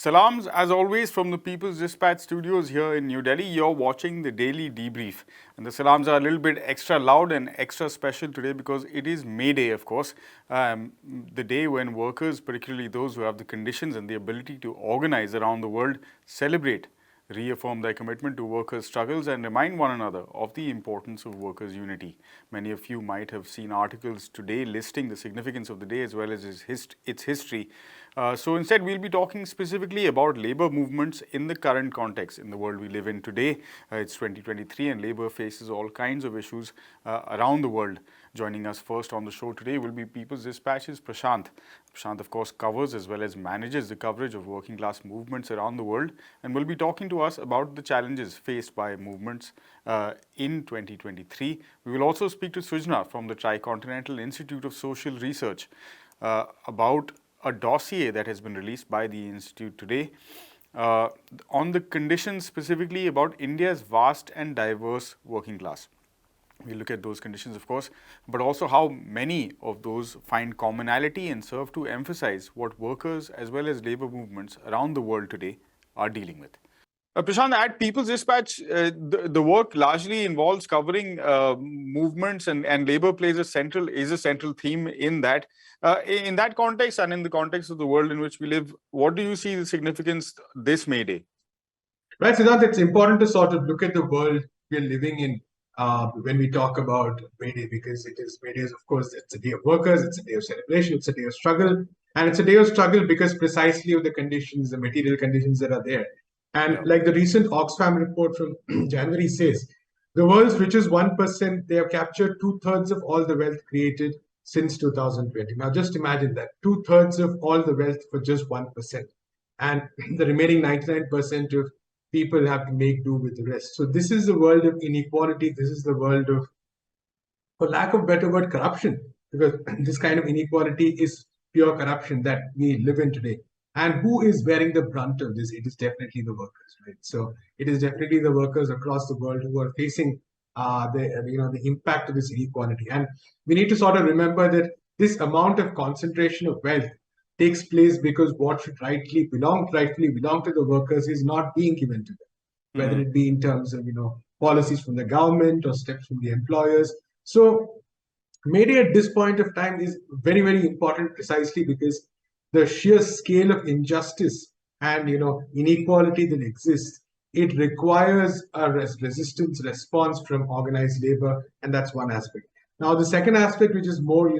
Salams, as always, from the People's Dispatch studios here in New Delhi. You're watching the daily debrief. And the salams are a little bit extra loud and extra special today because it is May Day, of course. The day when workers, particularly those who have the conditions and the ability to organize around the world, celebrate, reaffirm their commitment to workers' struggles, and remind one another of the importance of workers' unity. Many of you might have seen articles today listing the significance of the day as well as its history. So instead, we'll be talking specifically about labor movements in the current context in the world we live in today. It's 2023 and labor faces all kinds of issues around the world. Joining us first on the show today will be People's Dispatch's Prashant. Prashant, of course, covers as well as manages the coverage of working class movements around the world and will be talking to us about the challenges faced by movements in 2023. We will also speak to Sujna from the Tricontinental Institute of Social Research about a dossier that has been released by the Institute today on the conditions specifically about India's vast and diverse working class. We look at those conditions, of course, but also how many of those find commonality and serve to emphasize what workers as well as labor movements around the world today are dealing with. Prashant, at People's Dispatch, the work largely involves covering movements and labor plays a central theme in that. In that context and in the context of the world in which we live, what do you see the significance this May Day? Right, Siddharth, it's important to sort of look at the world we're living in when we talk about May Day, because May Day is, of course, it's a day of workers, it's a day of celebration, it's a day of struggle, and it's a day of struggle because precisely of the conditions, the material conditions that are there. And like the recent Oxfam report from January says, the world's richest 1%, they have captured 2/3 of all the wealth created since 2020. Now, just imagine that 2/3 of all the wealth for just 1%. And the remaining 99% of people have to make do with the rest. So this is the world of inequality. This is the world of, for lack of better word, corruption, because this kind of inequality is pure corruption that we live in today. And who is bearing the brunt of this? It is definitely the workers, right? So it is definitely the workers across the world who are facing the impact of this inequality. And we need to sort of remember that this amount of concentration of wealth takes place because what should rightfully belong to the workers is not being given to them, whether it be in terms of policies from the government or steps from the employers. So May Day at this point of time is very, very important precisely because the sheer scale of injustice and inequality that exists, it requires a resistance response from organized labor, and that's one aspect. Now, the second aspect, which is more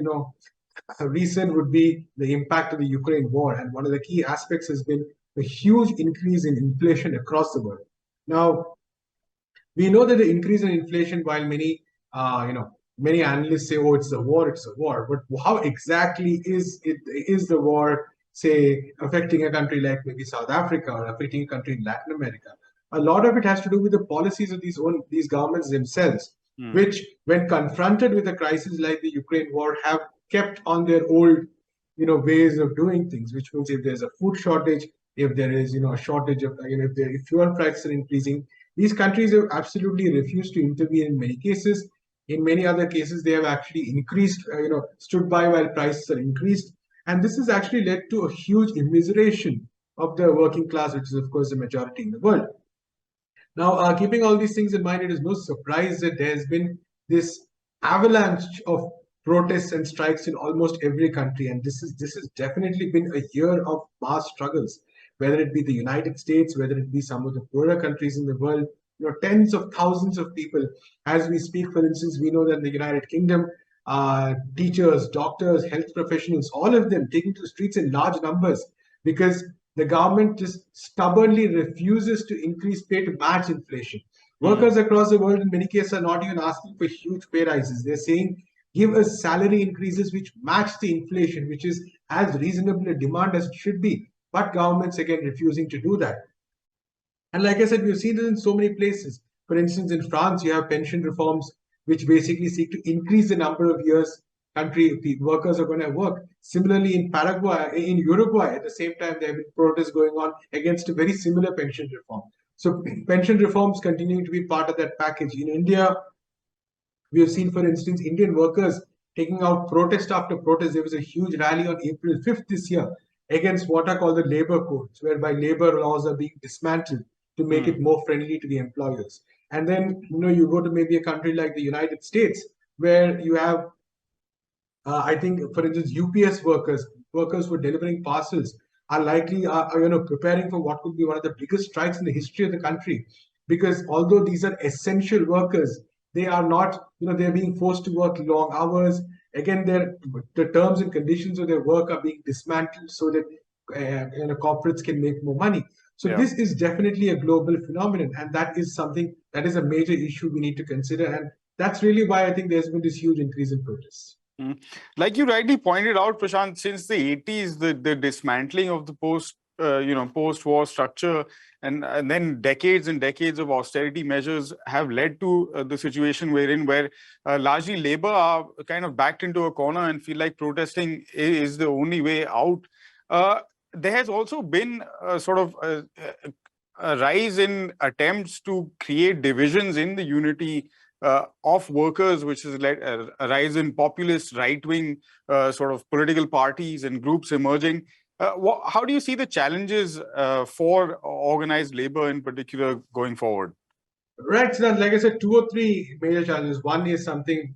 recent, would be the impact of the Ukraine war, and one of the key aspects has been a huge increase in inflation across the world. Now, we know that the increase in inflation, while many analysts say, "Oh, it's a war," but how exactly is the war, say, affecting a country like maybe South Africa or affecting a country in Latin America? A lot of it has to do with the policies of these governments themselves, which, when confronted with a crisis like the Ukraine war, have kept on their old, ways of doing things. Which means if there's a food shortage, if there is, a shortage of, if fuel prices are increasing, these countries have absolutely refused to intervene in many cases. In many other cases, they have actually increased, stood by while prices are increased. And this has actually led to a huge immiseration of the working class, which is, of course, the majority in the world. Now, keeping all these things in mind, it is no surprise that there has been this avalanche of protests and strikes in almost every country. And this has definitely been a year of mass struggles, whether it be the United States, whether it be some of the poorer countries in the world. Tens of thousands of people. As we speak, for instance, we know that in the United Kingdom, teachers, doctors, health professionals, all of them taking to the streets in large numbers because the government just stubbornly refuses to increase pay to match inflation. Workers across the world, in many cases, are not even asking for huge pay rises. They're saying, give us salary increases which match the inflation, which is as reasonable a demand as it should be. But governments, again, refusing to do that. And like I said, we've seen this in so many places. For instance, in France, you have pension reforms which basically seek to increase the number of years workers are going to work. Similarly, in Uruguay, at the same time, there have been protests going on against a very similar pension reform. So pension reforms continuing to be part of that package. In India, we have seen, for instance, Indian workers taking out protest after protest. There was a huge rally on April 5th this year, against what are called the labor codes, whereby labor laws are being dismantled to make it more friendly to the employers. And then, you go to maybe a country like the United States, where you have I think, for instance, UPS workers who are delivering parcels are likely preparing for what could be one of the biggest strikes in the history of the country, because although these are essential workers, they are not, they're being forced to work long hours. Again, the terms and conditions of their work are being dismantled so that corporates can make more money. So Yeah. this is definitely a global phenomenon, and that is something that is a major issue we need to consider. And that's really why I think there's been this huge increase in protests. Mm. Like you rightly pointed out, Prashant, since the 80s, the dismantling of the post-war structure, and then decades and decades of austerity measures have led to the situation where largely labor are kind of backed into a corner and feel like protesting is the only way out. There has also been sort of a rise in attempts to create divisions in the unity of workers, which has led a rise in populist right-wing sort of political parties and groups emerging. How do you see the challenges for organized labor in particular going forward? Right. So, like I said, two or three major challenges. One is something,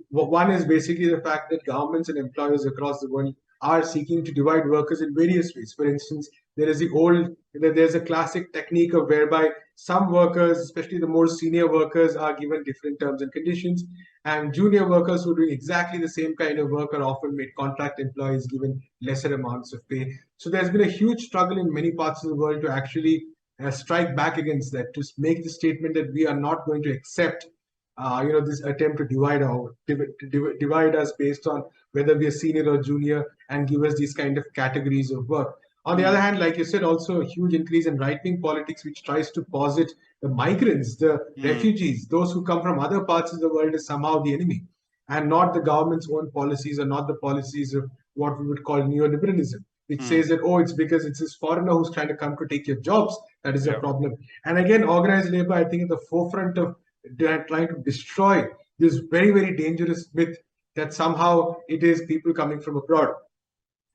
one is basically the fact that governments and employers across the world are seeking to divide workers in various ways. For instance, there's a classic technique of whereby some workers, especially the more senior workers, are given different terms and conditions, and junior workers who are doing exactly the same kind of work are often made contract employees given lesser amounts of pay. So there's been a huge struggle in many parts of the world to actually strike back against that, to make the statement that we are not going to accept this attempt to divide us based on whether we are senior or junior, and give us these kind of categories of work. On the other hand, like you said, also a huge increase in right-wing politics, which tries to posit the migrants, the refugees, those who come from other parts of the world as somehow the enemy, and not the government's own policies, or not the policies of what we would call neoliberalism, which says that, oh, it's because it's this foreigner who's trying to come to take your jobs that is a Yeah. problem. And again, organized labor, I think, at the forefront of trying to destroy this very, very dangerous myth that somehow it is people coming from abroad.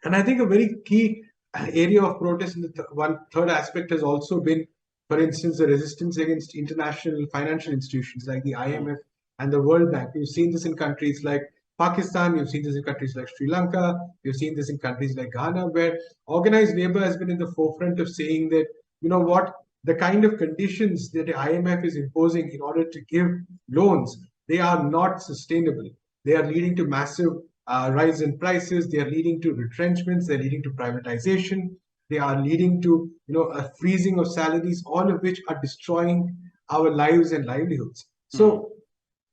And I think a very key area of protest in the one third aspect has also been, for instance, the resistance against international financial institutions like the IMF and the World Bank. You've seen this in countries like Pakistan, you've seen this in countries like Sri Lanka, you've seen this in countries like Ghana, where organized labor has been in the forefront of saying that, you know what, the kind of conditions that the IMF is imposing in order to give loans, they are not sustainable. They are leading to massive rise in prices. They are leading to retrenchments. They're leading to privatization. They are leading to a freezing of salaries, all of which are destroying our lives and livelihoods. So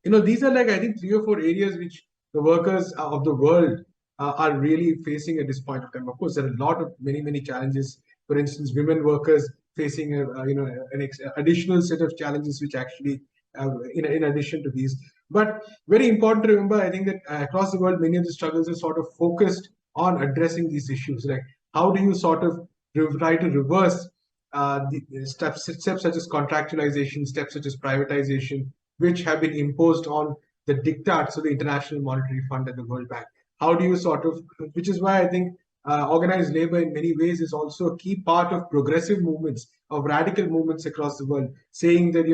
these are, like, I think, three or four areas which the workers of the world are really facing at this point of time. Of course, there are a lot of many challenges. For instance, women workers facing an additional set of challenges, which actually in addition to these. But very important to remember, I think, that across the world, many of the struggles are sort of focused on addressing these issues. Like, how do you sort of try to reverse the steps such as contractualization, steps such as privatization, which have been imposed on the diktats of the International Monetary Fund and the World Bank? How do you sort of, which is why I think organized labor in many ways is also a key part of progressive movements, of radical movements across the world, saying that,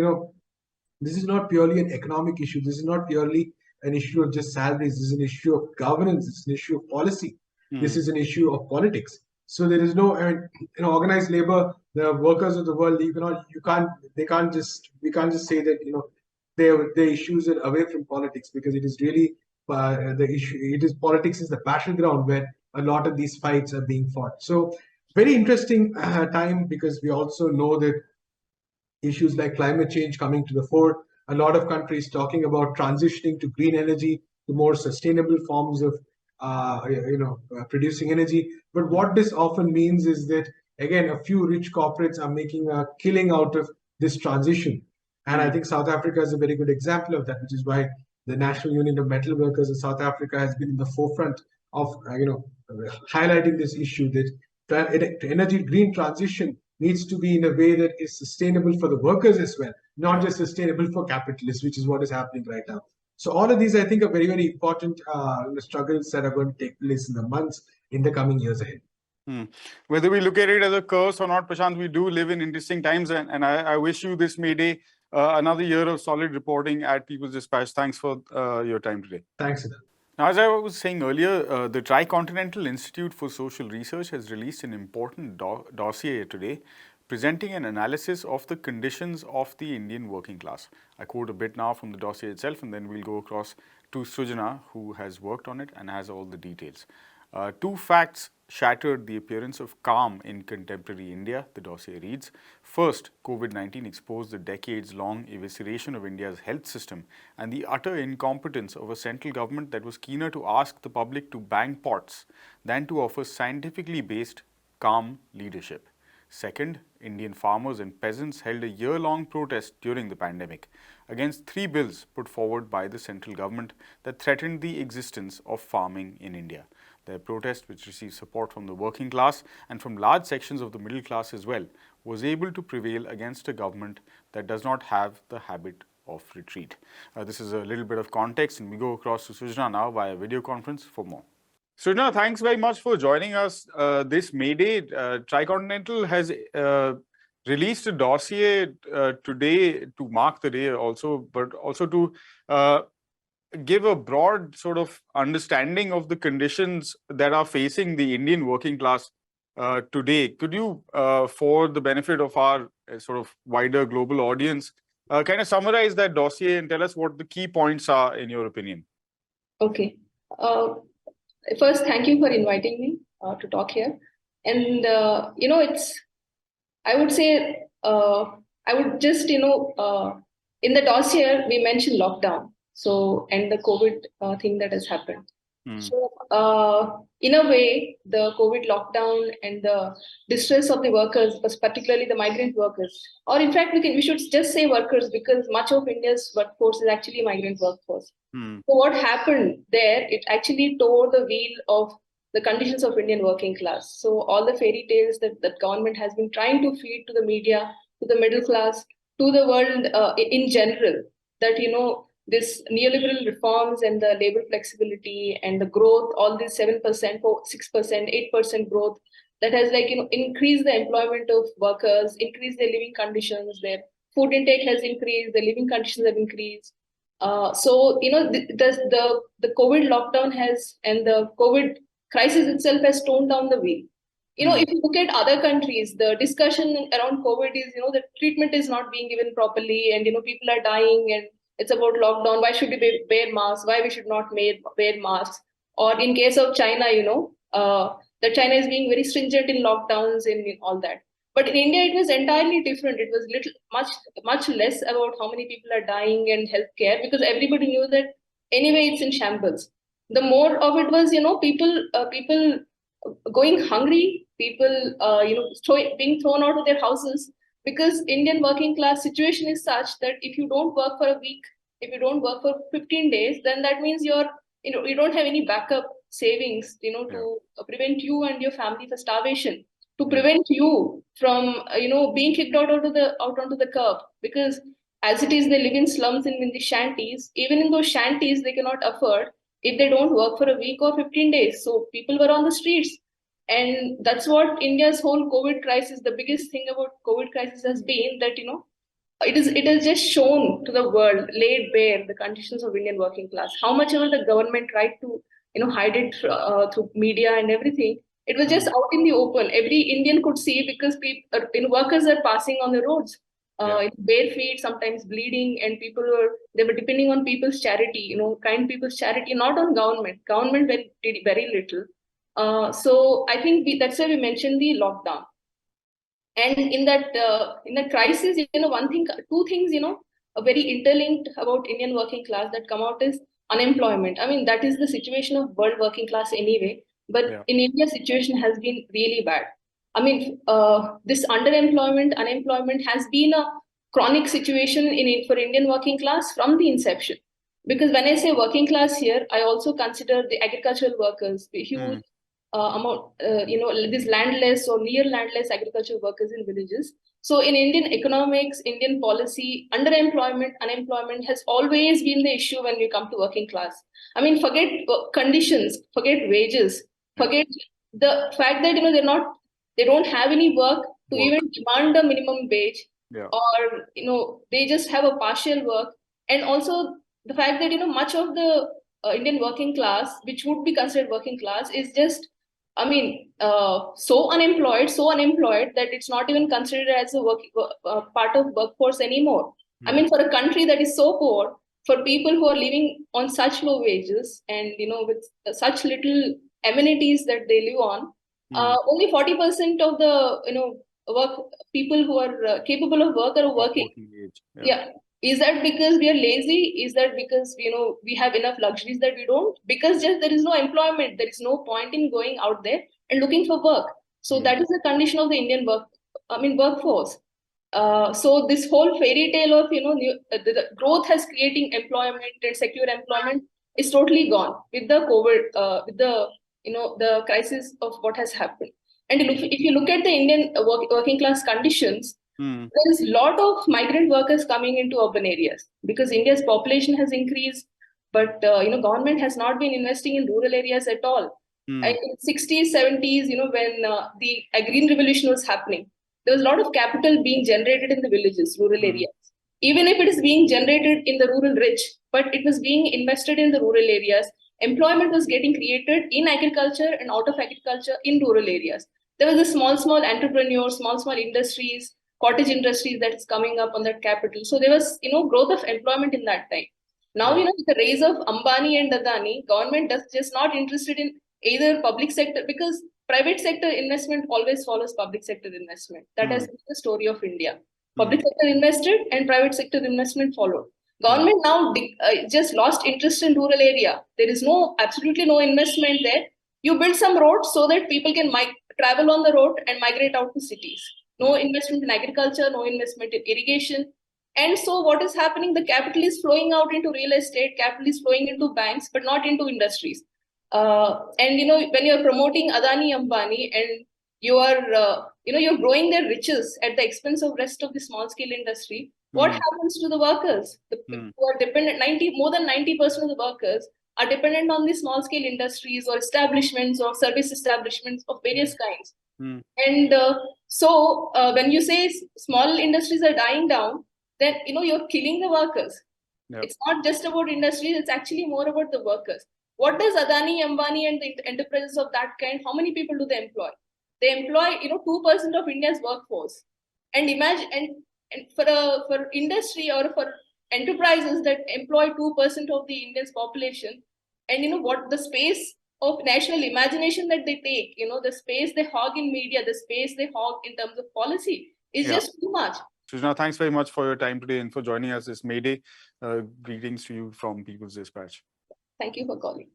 this is not purely an economic issue. This is not purely an issue of just salaries. This is an issue of governance. It's an issue of policy. This is an issue of politics. So there is no, I mean, in organized labor, the workers of the world, we can't just say that, their issues are away from politics, because it is really the issue. It is politics is the battleground where a lot of these fights are being fought. So very interesting time, because we also know that issues like climate change coming to the fore. A lot of countries talking about transitioning to green energy, to more sustainable forms of producing energy. But what this often means is that, again, a few rich corporates are making a killing out of this transition. And I think South Africa is a very good example of that, which is why the National Union of Metal Workers in South Africa has been in the forefront of highlighting this issue, that energy green transition needs to be in a way that is sustainable for the workers as well, not just sustainable for capitalists, which is what is happening right now. So all of these, I think, are very, very important struggles that are going to take place in the months in the coming years ahead. Whether we look at it as a curse or not, Prashant, we do live in interesting times, and I wish you this May Day another year of solid reporting at People's Dispatch. Thanks for your time today. Thanks, Siddharth. Now, as I was saying earlier, the Tricontinental Institute for Social Research has released an important dossier today, presenting an analysis of the conditions of the Indian working class. I quote a bit now from the dossier itself, and then we'll go across to Sujana, who has worked on it and has all the details. Two facts shattered the appearance of calm in contemporary India, the dossier reads. First, COVID-19 exposed the decades-long evisceration of India's health system and the utter incompetence of a central government that was keener to ask the public to bang pots than to offer scientifically based, calm leadership. Second, Indian farmers and peasants held a year-long protest during the pandemic against 3 bills put forward by the central government that threatened the existence of farming in India. Their protest, which received support from the working class and from large sections of the middle class as well, was able to prevail against a government that does not have the habit of retreat. This is a little bit of context, and we go across to Sujana now via video conference for more. Sujana, thanks very much for joining us this May Day. Tricontinental has released a dossier today to mark the day also, but also to give a broad sort of understanding of the conditions that are facing the Indian working class today. Could you, for the benefit of our sort of wider global audience, kind of summarize that dossier and tell us what the key points are in your opinion? Okay. First, thank you for inviting me to talk here. And, I would say, I would just, in the dossier, we mentioned lockdown. So, and the COVID thing that has happened. So, in a way, the COVID lockdown and the distress of the workers, particularly the migrant workers, or in fact, we should just say workers because much of India's workforce is actually migrant workforce. So what happened there, it actually tore the wheel of the conditions of Indian working class. So all the fairy tales that the government has been trying to feed to the media, to the middle class, to the world in general, that, this neoliberal reforms and the labor flexibility and the growth, all this 7%, 6%, 8% growth that has increased the employment of workers, increased their living conditions, their food intake has increased, the living conditions have increased. So, the COVID lockdown and the COVID crisis itself has toned down the wheel. If you look at other countries, the discussion around COVID is, the treatment is not being given properly and, people are dying and it's about lockdown. Why should we wear masks? Why we should not wear masks? Or in case of China, that China is being very stringent in lockdowns and all that. But in India, it was entirely different. It was much less about how many people are dying and healthcare because everybody knew that anyway it's in shambles. The more of it was, people going hungry, people, being thrown out of their houses because Indian working class situation is such that if you don't work for a week, if you don't work for 15 days, then that means you don't have any backup savings, to prevent you and your family for starvation, to prevent you from, being kicked out onto the curb. Because as it is, they live in slums and in the shanties. Even in those shanties, they cannot afford if they don't work for a week or 15 days. So people were on the streets. And that's what India's whole COVID crisis, the biggest thing about COVID crisis has been that, it has just shown to the world, laid bare the conditions of Indian working class. How much ever the government tried to, hide it through media and everything, it was just out in the open. Every Indian could see because workers are passing on the roads, bare feet, sometimes bleeding, and they were depending on people's charity, kind people's charity, not on government. Government did very little. So I think that's why we mentioned the lockdown. And in that crisis, two things, very interlinked about Indian working class that come out is unemployment. I mean, that is the situation of world working class anyway. But in India, situation has been really bad. I mean, this unemployment has been a chronic situation for Indian working class from the inception. Because when I say working class here, I also consider the agricultural workers, the huge amount, these landless or near landless agricultural workers in villages. So in Indian economics, Indian policy, underemployment, unemployment has always been the issue when we come to working class. I mean, forget conditions, forget wages, forget the fact that they don't have any work to Work. even demand a minimum wage, Yeah. or they just have a partial work, and also the fact that much of the Indian working class, which would be considered working class, is just, I mean, so unemployed that it's not even considered as a part of workforce anymore. I mean, for a country that is so poor, for people who are living on such low wages and with such little amenities that they live on, only 40% of the work people who are capable of work are Of working. working age. Yeah. Is that because we are lazy? Is that because we have enough luxuries that we don't? Because just there is no employment, there is no point in going out there and looking for work. So that is the condition of the Indian workforce. So this whole fairy tale of the growth has creating employment and secure employment is totally gone with the COVID, with the the crisis of what has happened. And if you look at the Indian working class conditions, there is a lot of migrant workers coming into urban areas because India's population has increased, but government has not been investing in rural areas at all. In 60s, 70s, when the green revolution was happening, there was a lot of capital being generated in the villages, rural areas. Even if it is being generated in the rural rich, but it was being invested in the rural areas, employment was getting created in agriculture and out of agriculture in rural areas. There was a small entrepreneurs, small industries, cottage industries that is coming up on that capital. So there was, growth of employment in that time. Now, with the rise of Ambani and Adani, government does just not interested in either public sector, because private sector investment always follows public sector investment. That has been the story of India. Public sector invested and private sector investment followed. Government now just lost interest in rural area. There is absolutely no investment there. You build some roads so that people can travel on the road and migrate out to cities. No investment in agriculture, no investment in irrigation. And so what is happening? The capital is flowing out into real estate, capital is flowing into banks, but not into industries. And when you're promoting Adani, Ambani, and you are you're growing their riches at the expense of rest of the small scale industry, what happens to the workers? The people who are dependent, more than 90% of the workers are dependent on the small scale industries or establishments or service establishments of various kinds. And so when you say small industries are dying down, then you're killing the workers. It's not just about industries, it's actually more about the workers. What does Adani, Ambani, and the enterprises of that kind, how many people do they employ? They employ 2% of India's workforce. And imagine, and for industry or for enterprises that employ 2% of the Indian's population, and what the space of national imagination that they take, the space they hog in media, the space they hog in terms of policy is just too much. Sujna, thanks very much for your time today and for joining us this May Day. Greetings to you from People's Dispatch. Thank you for calling.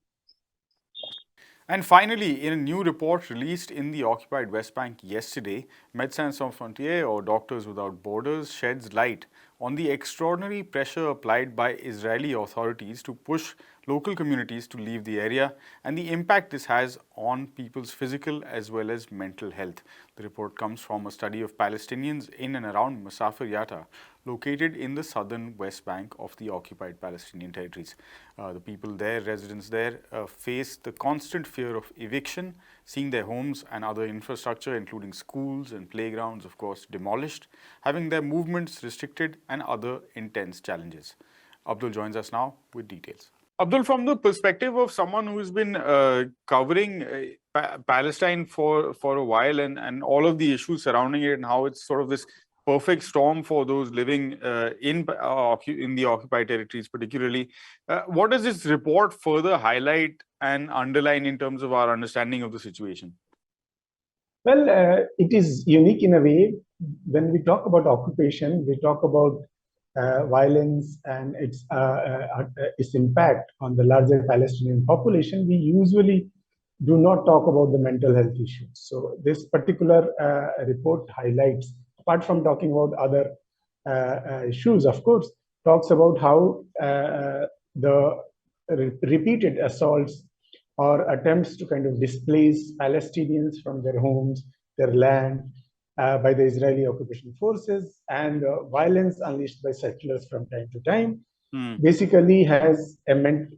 And finally, in a new report released in the occupied West Bank yesterday, Médecins Sans Frontières, or Doctors Without Borders, sheds light on the extraordinary pressure applied by Israeli authorities to push local communities to leave the area and the impact this has on people's physical as well as mental health. The report comes from a study of Palestinians in and around Masaffer Yatta, located in the southern West Bank of the occupied Palestinian territories. The people there, residents there, face the constant fear of eviction, seeing their homes and other infrastructure, including schools and playgrounds, of course, demolished, having their movements restricted, and other intense challenges. Abdul joins us now with details. Abdul, from the perspective of someone who's been covering Palestine for a while and all of the issues surrounding it and how it's sort of this perfect storm for those living in the occupied territories particularly, what does this report further highlight and underline in terms of our understanding of the situation? Well, it is unique in a way. When we talk about occupation, we talk about violence and its impact on the larger Palestinian population. We usually do not talk about the mental health issues. So this particular report highlights, apart from talking about other issues, of course, talks about how the repeated assaults or attempts to kind of displace Palestinians from their homes, their land, by the Israeli occupation forces, and violence unleashed by settlers from time to time, basically has an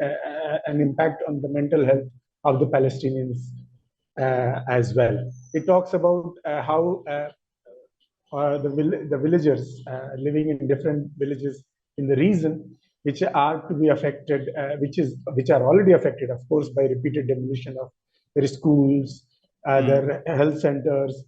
impact on the mental health of the Palestinians as well. It talks about how the villagers living in different villages in the region, which are to be affected, which are already affected, of course, by repeated demolition of their schools, their health centers,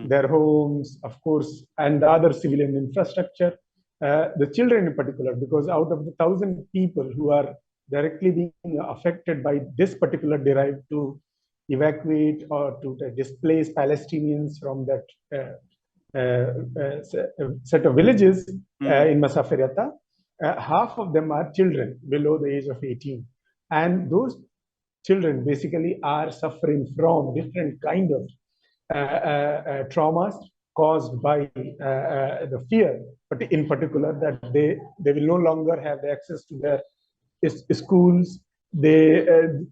their homes, of course, and the other civilian infrastructure. The children in particular, because out of the 1,000 people who are directly being affected by this particular drive to evacuate or to displace Palestinians from that set of villages in Masaffer Yatta, half of them are children below the age of 18. And those children basically are suffering from different kind of traumas caused by the fear, but in particular that they will no longer have access to their schools. They,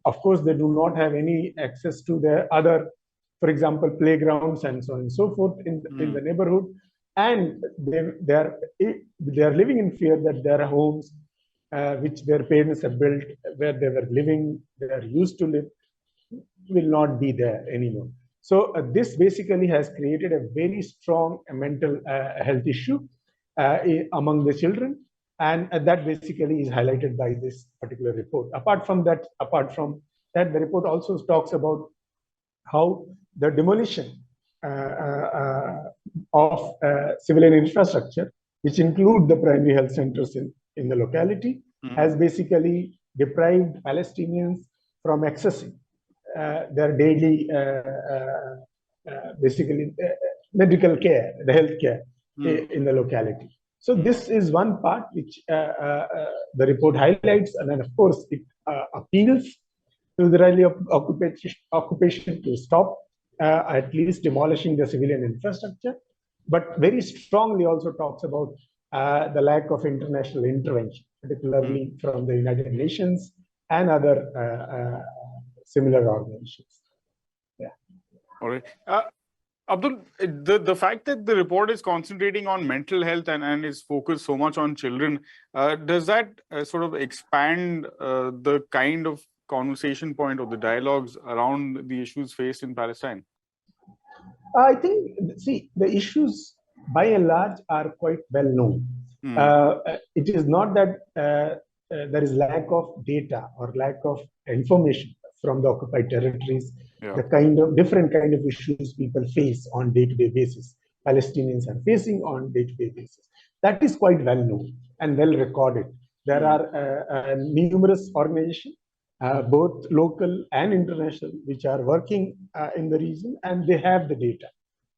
of course, they do not have any access to their other, for example, playgrounds and so on and so forth in the neighborhood. And they are living in fear that their homes, which their parents have built, where they were living, they are used to live, will not be there anymore. So this basically has created a very strong mental health issue among the children. And that basically is highlighted by this particular report. Apart from that, the report also talks about how the demolition of civilian infrastructure, which include the primary health centers in the locality, has basically deprived Palestinians from accessing their daily, medical care, the health care in the locality. So this is one part which the report highlights, and then of course it appeals to the Israeli occupation to stop at least demolishing the civilian infrastructure, but very strongly also talks about the lack of international intervention, particularly from the United Nations and other similar organizations. Yeah. All right. Abdul, the fact that the report is concentrating on mental health and is focused so much on children, does that sort of expand the kind of conversation point or the dialogues around the issues faced in Palestine? I think, see, the issues by and large are quite well known. It is not that there is lack of data or lack of information from the occupied territories, the different kind of issues people face on day-to-day basis, Palestinians are facing on day-to-day basis. That is quite well known and well recorded. There are numerous organizations, both local and international, which are working in the region, and they have the data.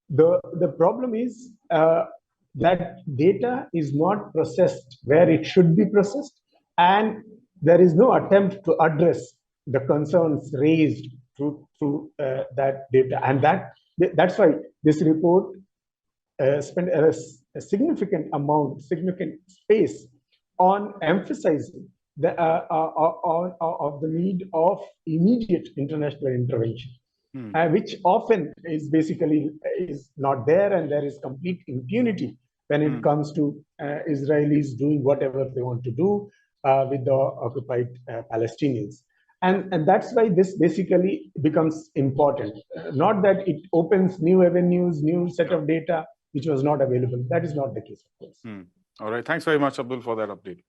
The problem is that data is not processed where it should be processed, and there is no attempt to address the concerns raised through that data. And that's why this report spent a significant space on emphasizing of the need of immediate international intervention, which often is basically is not there, and there is complete impunity when it comes to Israelis doing whatever they want to do with the occupied Palestinians. And that's why this basically becomes important. Not that it opens new avenues, new set of data, which was not available. That is not the case, of course. All right. Thanks very much, Abdul, for that update.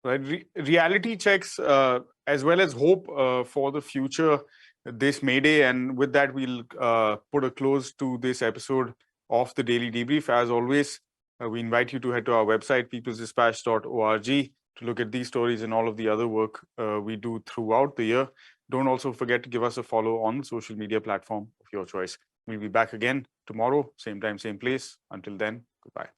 Right. Reality checks as well as hope for the future this May Day. And with that, we'll put a close to this episode of the Daily Debrief. As always, we invite you to head to our website, peoplesdispatch.org, to look at these stories and all of the other work we do throughout the year. Don't also forget to give us a follow on the social media platform of your choice. We'll be back again tomorrow, same time, same place. Until then, goodbye.